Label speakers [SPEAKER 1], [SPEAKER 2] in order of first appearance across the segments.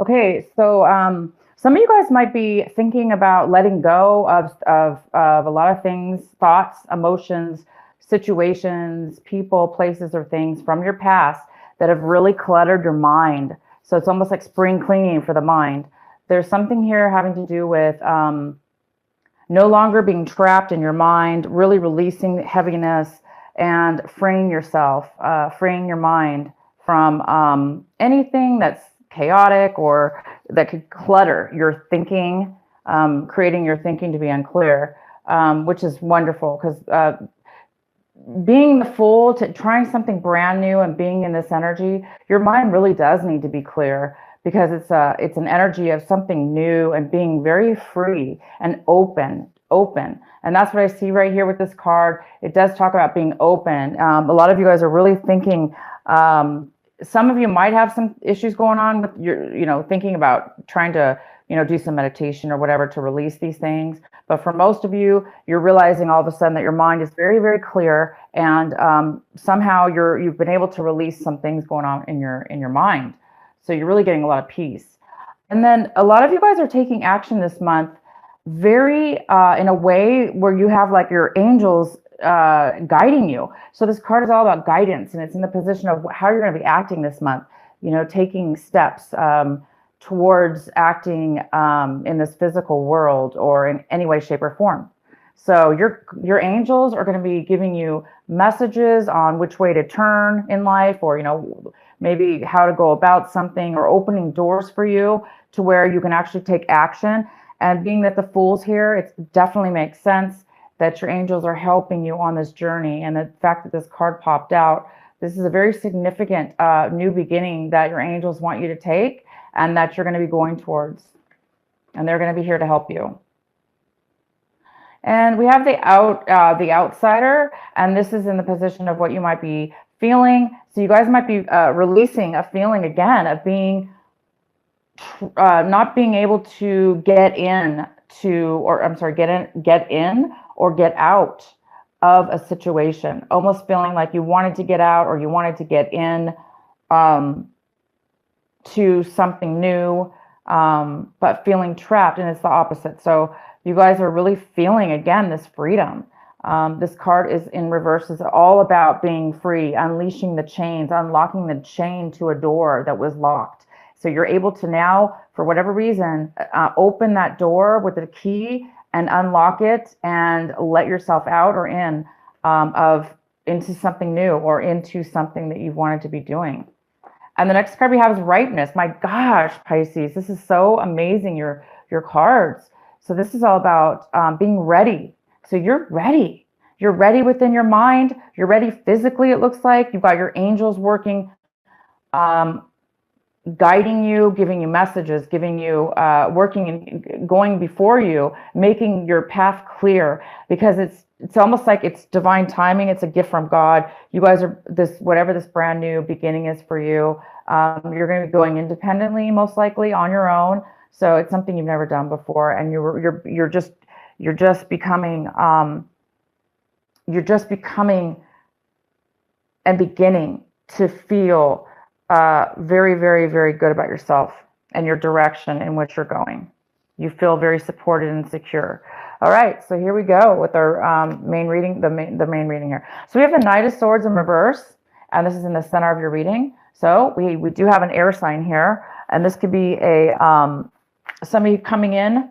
[SPEAKER 1] Okay, so some of you guys might be thinking about letting go of a lot of things, thoughts, emotions, situations, people, places, or things from your past that have really cluttered your mind. So it's almost like spring cleaning for the mind. There's something here having to do with no longer being trapped in your mind, really releasing heaviness and freeing yourself, freeing your mind from anything that's chaotic or that could clutter your thinking, creating your thinking to be unclear, which is wonderful because being the fool to trying something brand new and being in this energy, your mind really does need to be clear because it's an energy of something new and being very free and open. And that's what I see right here with this card. It does talk about being open. A lot of you guys are really thinking, some of you might have some issues going on with your, thinking about trying to, do some meditation or whatever to release these things. But for most of you, you're realizing all of a sudden that your mind is very, very clear, and somehow you've been able to release some things going on in your mind. So you're really getting a lot of peace. And then a lot of you guys are taking action this month, very in a way where you have like your angels guiding you. So this card is all about guidance, and it's in the position of how you're going to be acting this month. Taking steps towards acting in this physical world or in any way, shape, or form. So your angels are going to be giving you messages on which way to turn in life, or maybe how to go about something, or opening doors for you to where you can actually take action. And being that the Fool's here, it definitely makes sense that your angels are helping you on this journey. And the fact that this card popped out, this is a very significant new beginning that your angels want you to take, and that you're going to be going towards. And they're going to be here to help you. And we have the outsider, and this is in the position of what you might be feeling. So you guys might be releasing a feeling again of being not being able to get in or get out of a situation, almost feeling like you wanted to get out or you wanted to get in to something new, but feeling trapped, and it's the opposite. So you guys are really feeling again this freedom. This card is in reverse. It's all about being free, unleashing the chains, unlocking the chain to a door that was locked. So you're able to now, for whatever reason, open that door with a key and unlock it and let yourself out or in into something new or into something that you've wanted to be doing. And the next card we have is ripeness. My gosh, Pisces, this is so amazing, your cards. So this is all about being ready. So you're ready. You're ready within your mind. You're ready physically, it looks like. You've got your angels working, guiding you, giving you messages, giving you, working and going before you, making your path clear, because it's almost like it's divine timing. It's a gift from God. You guys are whatever this brand new beginning is for you. You're going to be going independently, most likely on your own. So it's something you've never done before, and you're just becoming and beginning to feel very, very, very good about yourself and your direction in which you're going. You feel very supported and secure. All right, so here we go with our main reading, the main reading here. So we have the Knight of Swords in reverse, and this is in the center of your reading. So we do have an air sign here, and this could be a somebody coming in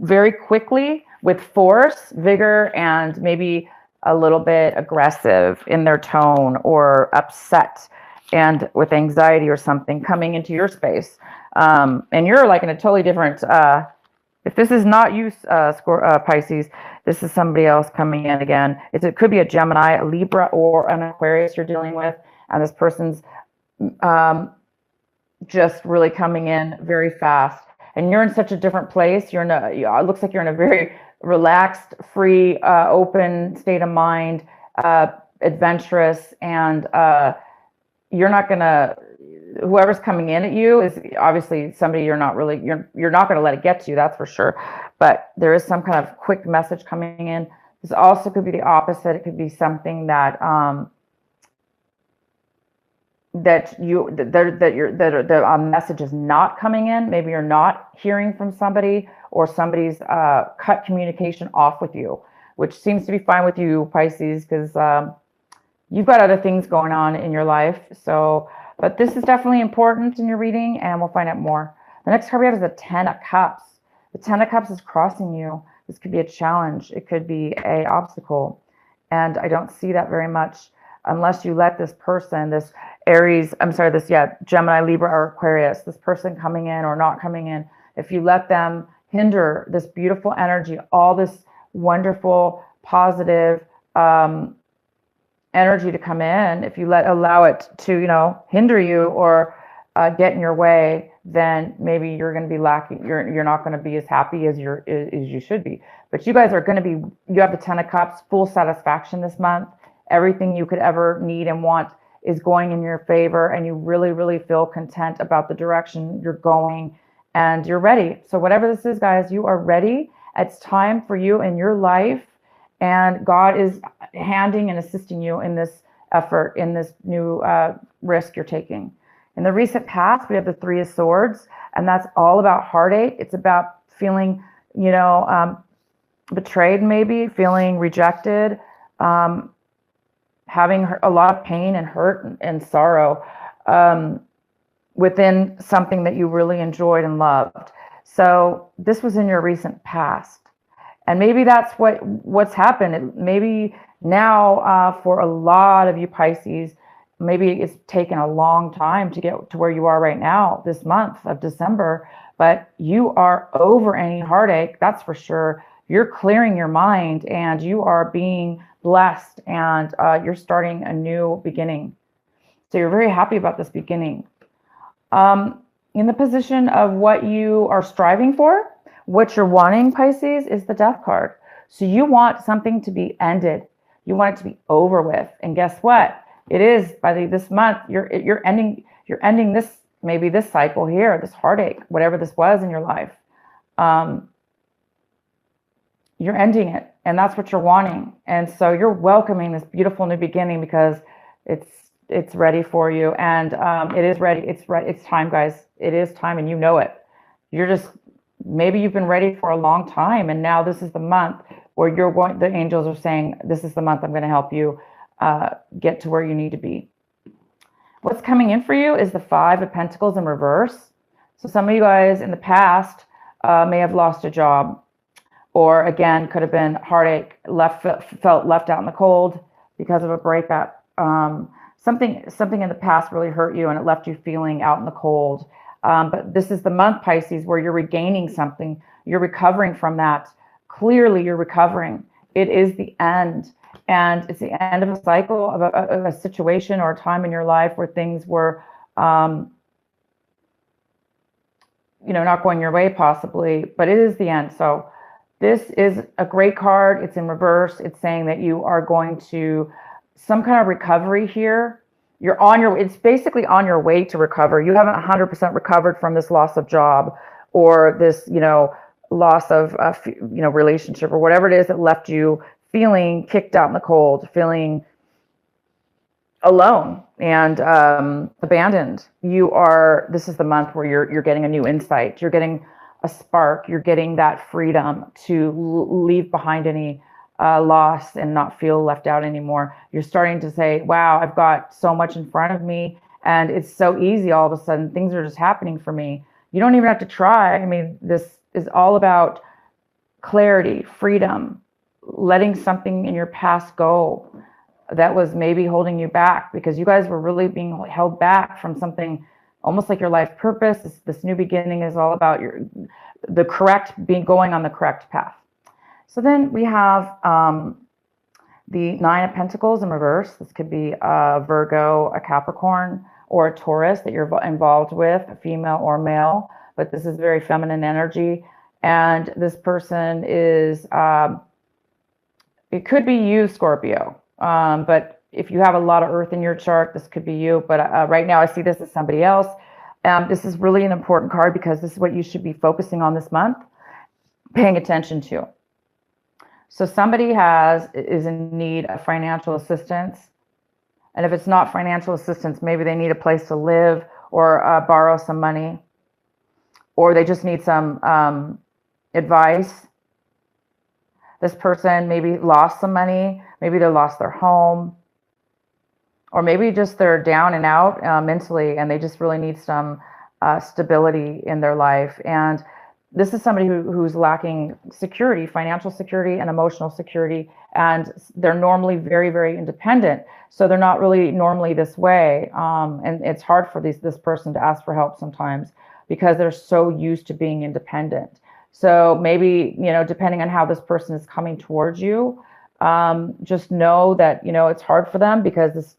[SPEAKER 1] very quickly with force, vigor, and maybe a little bit aggressive in their tone, or upset and with anxiety or something coming into your space. And you're like in a totally different, if this is not you, Pisces, this is somebody else coming in again. It could be a Gemini, a Libra, or an Aquarius you're dealing with. And this person's just really coming in very fast. And you're in such a different place. It looks like you're in a very relaxed, free, open state of mind, adventurous, and you're not gonna. Whoever's coming in at you is obviously somebody you're not gonna let it get to you. That's for sure. But there is some kind of quick message coming in. This also could be the opposite. It could be something that that a message is not coming in. Maybe you're not hearing from somebody, or somebody's cut communication off with you, which seems to be fine with you, Pisces, because you've got other things going on in your life. So, but this is definitely important in your reading, and we'll find out more. The next card we have is the Ten of Cups. The Ten of Cups is crossing you. This could be a challenge. It could be a obstacle. And I don't see that very much unless you let this person, this Aries, Gemini, Libra, or Aquarius, this person coming in or not coming in, if you let them hinder this beautiful energy, all this wonderful, positive energy to come in, if you allow it to, hinder you or get in your way, then maybe you're going to be lacking. You're not going to be as happy as you should be. But you guys are going to be. You have the Ten of Cups, full satisfaction this month. Everything you could ever need and want is going in your favor, and you really, really feel content about the direction you're going, and you're ready. So whatever this is, guys, you are ready. It's time for you in your life, and God is handing and assisting you in this effort, in this new risk you're taking. In the recent past, we have the Three of Swords, and that's all about heartache. It's about feeling, betrayed, maybe feeling rejected, having a lot of pain and hurt and sorrow within something that you really enjoyed and loved. So this was in your recent past, and maybe that's what's happened. Maybe now for a lot of you Pisces, maybe it's taken a long time to get to where you are right now, this month of December, but you are over any heartache, that's for sure. You're clearing your mind, and you are being blessed, and you're starting a new beginning. So you're very happy about this beginning. In the position of what you are striving for, what you're wanting, Pisces, is the Death card. So you want something to be ended. You want it to be over with. And guess what? It is by this month. You're ending this, maybe this cycle here, this heartache, whatever this was in your life. You're ending it, and that's what you're wanting. And so you're welcoming this beautiful new beginning because it's ready for you, and it is ready. It's time, guys. It is time, and you know it. Maybe you've been ready for a long time, and now this is the month where the angels are saying, this is the month I'm going to help you get to where you need to be. What's coming in for you is the Five of Pentacles in reverse. So some of you guys in the past may have lost a job, or again, could have been heartache, felt left out in the cold because of a breakup. Something in the past really hurt you, and it left you feeling out in the cold. But this is the month, Pisces, where you're regaining something. You're recovering from that. Clearly, you're recovering. It is the end. And it's the end of a cycle, of a situation or a time in your life where things were, not going your way possibly, but it is the end. So this is a great card. It's in reverse. It's saying that you are going to some kind of recovery here. It's basically on your way to recover. You haven't 100% recovered from this loss of job, or this, loss of, relationship, or whatever it is that left you feeling kicked out in the cold, feeling alone and abandoned. This is the month where you're getting a new insight. You're getting a spark. You're getting that freedom to leave behind any loss and not feel left out anymore. You're starting to say, wow, I've got so much in front of me, and it's so easy. All of a sudden, things are just happening for me. You don't even have to try. I mean, this is all about clarity, freedom, letting something in your past go that was maybe holding you back, because you guys were really being held back from something almost like your life purpose. This new beginning is all about going on the correct path. So then we have the Nine of Pentacles in reverse. This could be a Virgo, a Capricorn, or a Taurus that you're involved with, a female or male, but this is very feminine energy. And this person is, it could be you, Scorpio, but if you have a lot of earth in your chart, this could be you. But right now I see this as somebody else. This is really an important card because this is what you should be focusing on this month, paying attention to. So somebody is in need of financial assistance. And if it's not financial assistance, maybe they need a place to live or borrow some money, or they just need some advice. This person maybe lost some money, maybe they lost their home, or maybe just they're down and out mentally, and they just really need some stability in their life. And this is somebody who's lacking security, financial security and emotional security, and they're normally very, very independent. So they're not really normally this way. And it's hard for this person to ask for help sometimes because they're so used to being independent. So maybe, depending on how this person is coming towards you, just know that, it's hard for them because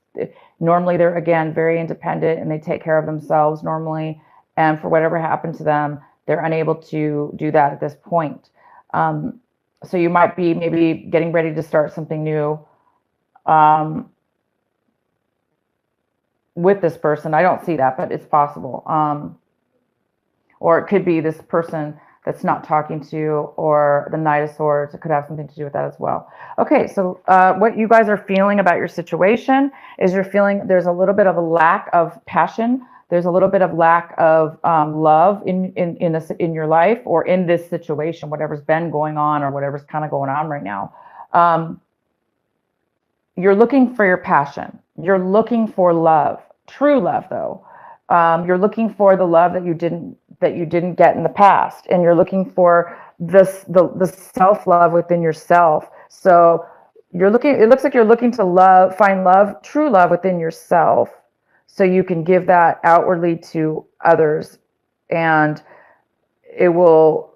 [SPEAKER 1] normally they're, again, very independent and they take care of themselves normally. And for whatever happened to them, they're unable to do that at this point. So you might be maybe getting ready to start something new with this person. I don't see that, but it's possible. Or it could be this person that's not talking to you, or the Knight of Swords. It could have something to do with that as well. Okay, so what you guys are feeling about your situation is you're feeling there's a little bit of a lack of passion. There's a little bit of lack of love in your life, or in this situation, whatever's been going on or whatever's kind of going on right now. You're looking for your passion. You're looking for love, true love, though. You're looking for the love that you didn't get in the past, and you're looking for the self-love within yourself. So it looks like you're looking to find love, true love within yourself, so you can give that outwardly to others, and you'll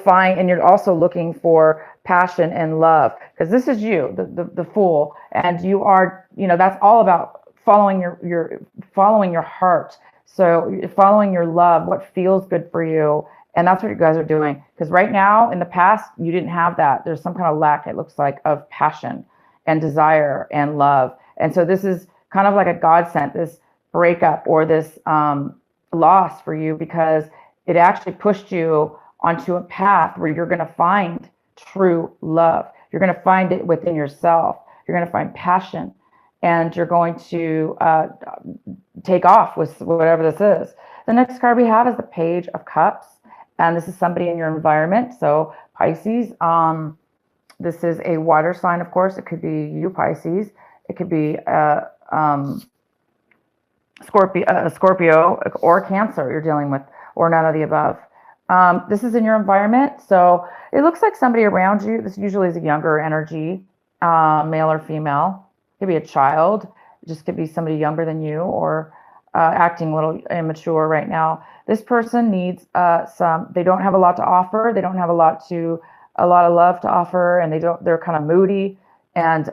[SPEAKER 1] find, and you're also looking for passion and love, because this is you, the Fool, and you are, that's all about following your heart. So following your love, what feels good for you. And that's what you guys are doing. Because right now, in the past, you didn't have that. There's some kind of lack, it looks like, of passion and desire and love. And so this is kind of like a godsend, this breakup or this loss for you, because it actually pushed you onto a path where you're going to find true love. You're going to find it within yourself. You're going to find passion. And you're going to take off with whatever this is. The next card we have is the Page of Cups. And this is somebody in your environment. So Pisces, this is a water sign, of course. It could be you, Pisces. It could be Scorpio or Cancer you're dealing with, or none of the above. This is in your environment. So it looks like somebody around you. This usually is a younger energy, male or female. Could be a child. It just could be somebody younger than you, or acting a little immature right now. This person needs they don't have a lot to offer. They don't have a lot of love to offer, and they're kind of moody. And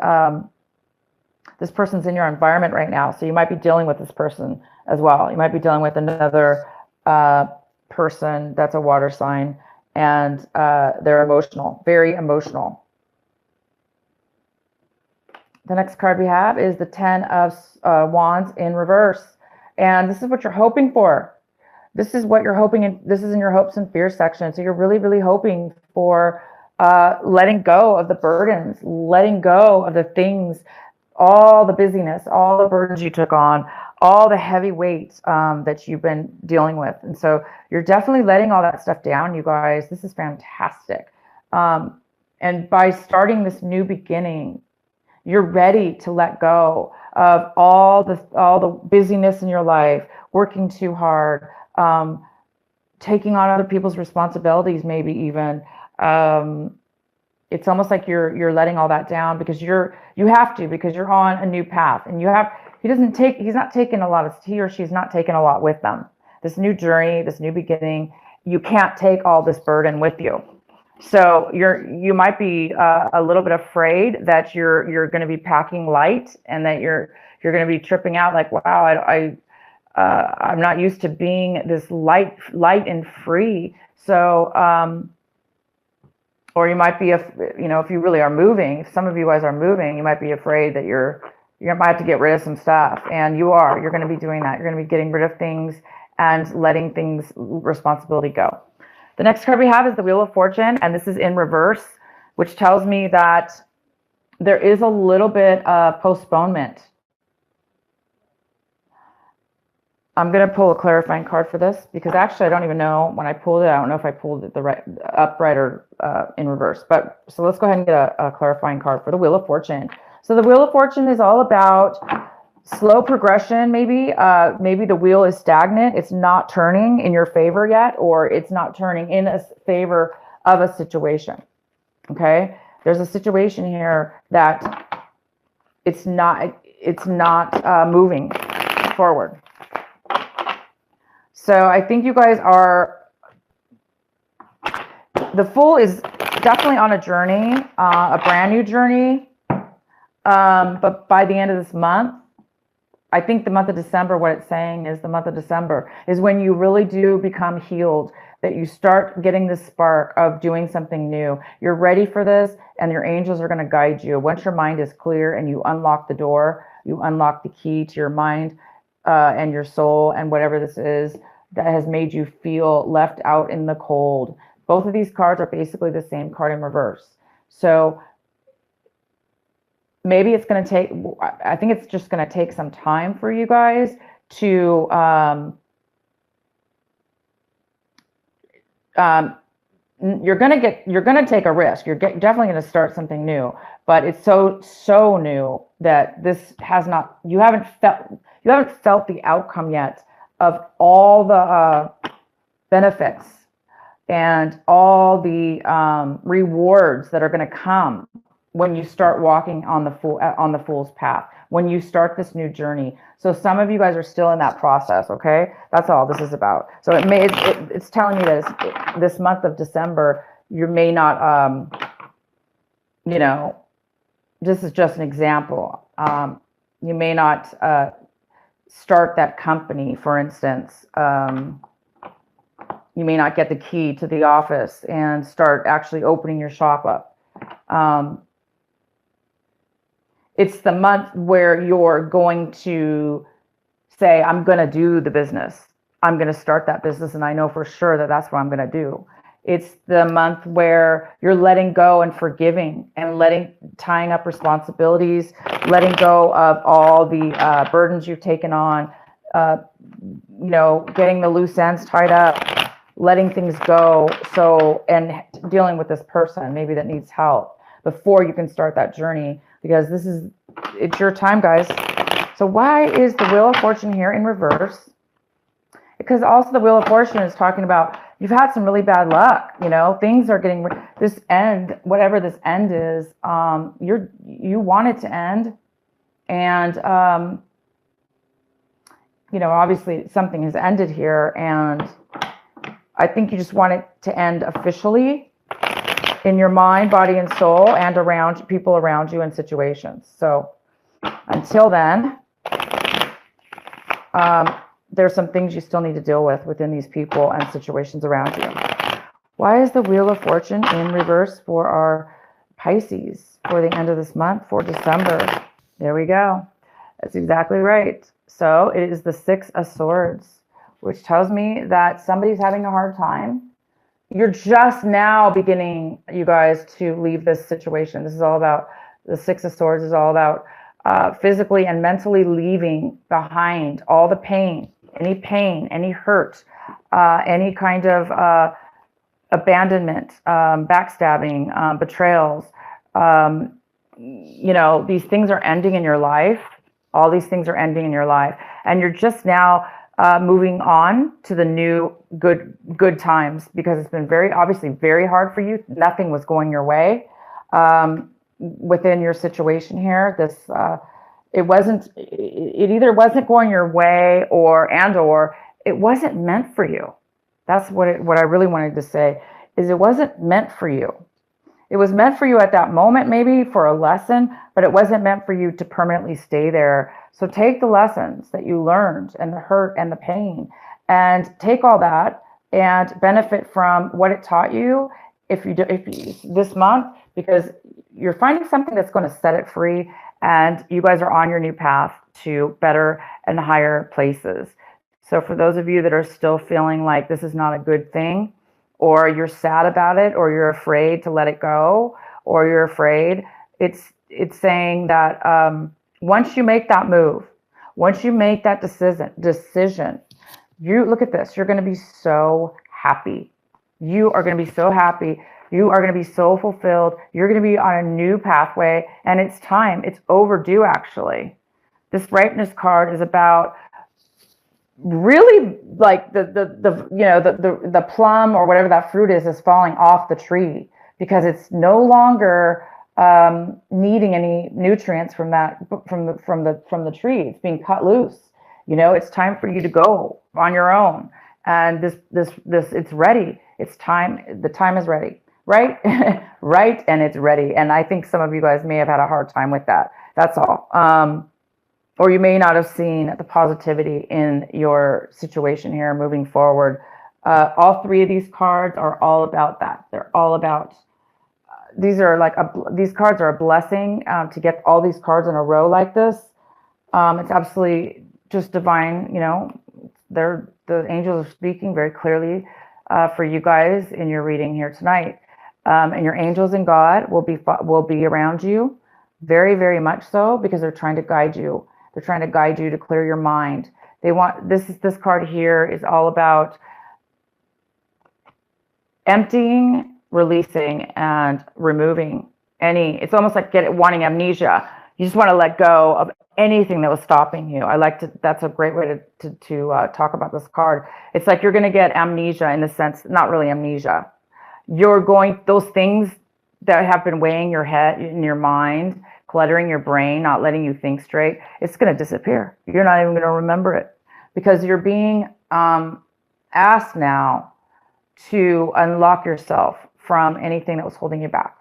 [SPEAKER 1] this person's in your environment right now. So you might be dealing with this person as well. You might be dealing with another person that's a water sign, and they're emotional, very emotional. The next card we have is the Ten of Wands in reverse. And this is what you're hoping for. This is what you're hoping, and this is in your hopes and fears section. So you're really, really hoping for letting go of the burdens, letting go of the things, all the busyness, all the burdens you took on, all the heavy weights that you've been dealing with. And so you're definitely letting all that stuff down, you guys. This is fantastic. And by starting this new beginning, you're ready to let go of all the busyness in your life, working too hard, taking on other people's responsibilities, maybe even. It's almost like you're letting all that down because you have to, because you're on a new path, and he or she's not taking a lot with them. This new journey, this new beginning, you can't take all this burden with you. So you might be a little bit afraid that you're going to be packing light, and that you're going to be tripping out, like, wow, I'm not used to being this light and free. So or you might be, if you really are moving, if some of you guys are moving, you might be afraid that you might have to get rid of some stuff, and you're going to be doing that. You're going to be getting rid of things and letting responsibility go. The next card we have is the Wheel of Fortune, and this is in reverse, which tells me that there is a little bit of postponement I'm going to pull a clarifying card for this because actually I don't even know when I pulled it. I don't know if I pulled it the right upright or in reverse. But so let's go ahead and get a clarifying card for the Wheel of Fortune. So the Wheel of Fortune is all about slow progression. Maybe maybe the wheel is stagnant. It's not turning in your favor yet, or it's not turning in a favor of a situation. Okay, there's a situation here that it's not moving forward. So I think you guys are, the Fool is definitely on a journey, a brand new journey. But by the end of this month, I think the month of December, what it's saying is the month of December is when you really do become healed, that you start getting this spark of doing something new. You're ready for this, and your angels are going to guide you. Once your mind is clear and you unlock the door, you unlock the key to your mind and your soul and whatever this is that has made you feel left out in the cold. Both of these cards are basically the same card in reverse. So maybe it's going to take, I think it's just going to take some time for you guys to you're going to take a risk. You're definitely going to start something new, but it's so new that this has not, you haven't felt the outcome yet of all the benefits and all the rewards that are going to come when you start walking on the Fool's path, when you start this new journey. So some of you guys are still in that process, okay? That's all this is about. So it's telling me that this month of December, you may not, you know, this is just an example. You may not start that company, for instance. You may not get the key to the office and start actually opening your shop up. It's the month where you're going to say, I'm going to do the business. I'm going to start that business, and I know for sure that that's what I'm going to do. It's the month where you're letting go and forgiving and tying up responsibilities, letting go of all the burdens you've taken on, you know, getting the loose ends tied up, letting things go. So, and dealing with this person maybe that needs help before you can start that journey, because it's your time, guys. So why is the Wheel of Fortune here in reverse? Because also the Wheel of Fortune is talking about you've had some really bad luck. You know, things are getting this end, whatever this end is. You want it to end, and you know, obviously something has ended here, and I think you just want it to end officially in your mind, body, and soul, and around people around you and situations. So until then, there's some things you still need to deal with within these people and situations around you. Why is the Wheel of Fortune in reverse for our Pisces for the end of this month, for December? There we go. That's exactly right. So it is the Six of Swords, which tells me that somebody's having a hard time. You're just now beginning, you guys, to leave this situation. This is all about, the Six of Swords is all about physically and mentally leaving behind all the pain, any hurt, any kind of abandonment, backstabbing, betrayals. You know, these things are ending in your life. All these things are ending in your life. And you're just now moving on to the new good times, because it's been obviously very hard for you. Nothing was going your way within your situation here. It either wasn't going your way or it wasn't meant for you. That's what I really wanted to say, is it wasn't meant for you. It was meant for you at that moment, maybe for a lesson, but it wasn't meant for you to permanently stay there. So take the lessons that you learned and the hurt and the pain, and take all that and benefit from what it taught you if you this month, because you're finding something that's going to set it free, and you guys are on your new path to better and higher places. So for those of you that are still feeling like this is not a good thing, or you're sad about it, or you're afraid to let it go, or you're afraid, it's saying that once you make that move, once you make that decision, You look at this. You're going to be so happy. You are going to be so happy. You are going to be so fulfilled. You're going to be on a new pathway, and it's time. It's overdue, actually. This ripeness card is about really like the plum or whatever that fruit is falling off the tree because it's no longer needing any nutrients from that from the tree. It's being cut loose. It's time for you to go on your own. And this it's ready. It's time. The time is ready. Right? Right. And it's ready. And I think some of you guys may have had a hard time with that. That's all. Or you may not have seen the positivity in your situation here moving forward. All three of these cards are all about that. They're all about these cards are a blessing to get all these cards in a row like this. It's absolutely just divine. The angels are speaking very clearly for you guys in your reading here tonight. And your angels and God will be around you, very, very much so, because they're trying to guide you. They're trying to guide you to clear your mind. They want this card here is all about emptying, releasing, and removing it's almost like wanting amnesia. You just want to let go of anything that was stopping you. That's a great way to talk about this card. It's like you're going to get amnesia in the sense, not really amnesia. Those things that have been weighing your head in your mind, cluttering your brain, not letting you think straight, it's going to disappear. You're not even going to remember it because you're being asked now to unlock yourself from anything that was holding you back.